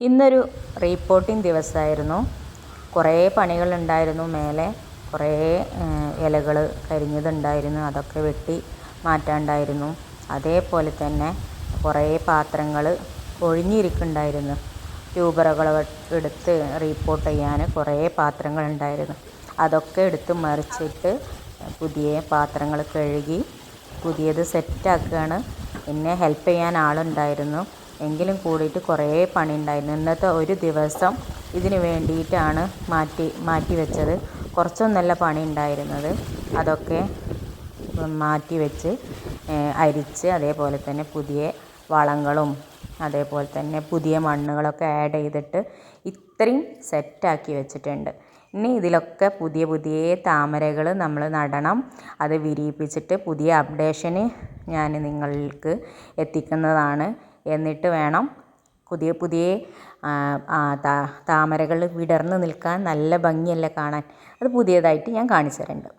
ഇന്നൊരു റിപ്പോർട്ടിംഗ് ദിവസമായിരുന്നു. കുറേ പണികളുണ്ടായിരുന്നു. മേലെ കുറേ ഇലകൾ കരിഞ്ഞതുണ്ടായിരുന്നു, അതൊക്കെ വെട്ടി മാറ്റാനുണ്ടായിരുന്നു. അതേപോലെ തന്നെ കുറേ പാത്രങ്ങൾ ഒഴിഞ്ഞിരിക്കുന്നുണ്ടായിരുന്നു. ട്യൂബറുകൾ എടുത്ത് റിപ്പോർട്ട് ചെയ്യാൻ കുറേ പാത്രങ്ങളുണ്ടായിരുന്നു. അതൊക്കെ എടുത്ത് മറിച്ചിട്ട് പുതിയ പാത്രങ്ങൾ കഴുകി പുതിയത് സെറ്റാക്കുകയാണ്. എന്നെ ഹെൽപ്പ് ചെയ്യാൻ ആളുണ്ടായിരുന്നു, എങ്കിലും കൂടിയിട്ട് കുറേ പണി ഉണ്ടായിരുന്നു. ഇന്നത്തെ ഒരു ദിവസം ഇതിന് വേണ്ടിയിട്ടാണ് മാറ്റി വെച്ചത്. കുറച്ചൊന്നല്ല പണി ഉണ്ടായിരുന്നത്. അതൊക്കെ മാറ്റി വെച്ച് അരിച്ച് അതേപോലെ തന്നെ പുതിയ വളങ്ങളും അതേപോലെ തന്നെ പുതിയ മണ്ണുകളൊക്കെ ആഡ് ചെയ്തിട്ട് ഇത്രയും സെറ്റാക്കി വെച്ചിട്ടുണ്ട്. ഇനി ഇതിലൊക്കെ പുതിയ പുതിയ താമരകൾ നമ്മൾ നടണം. അത് വിരിയിപ്പിച്ചിട്ട് പുതിയ അപ്ഡേഷന് ഞാൻ നിങ്ങൾക്ക് എത്തിക്കുന്നതാണ്. എന്നിട്ട് വേണം പുതിയ പുതിയ താമരകൾ വിടർന്ന് നിൽക്കാൻ നല്ല ഭംഗിയല്ലേ കാണാൻ. അത് പുതിയതായിട്ട് ഞാൻ കാണിച്ചു തരുന്നുണ്ട്.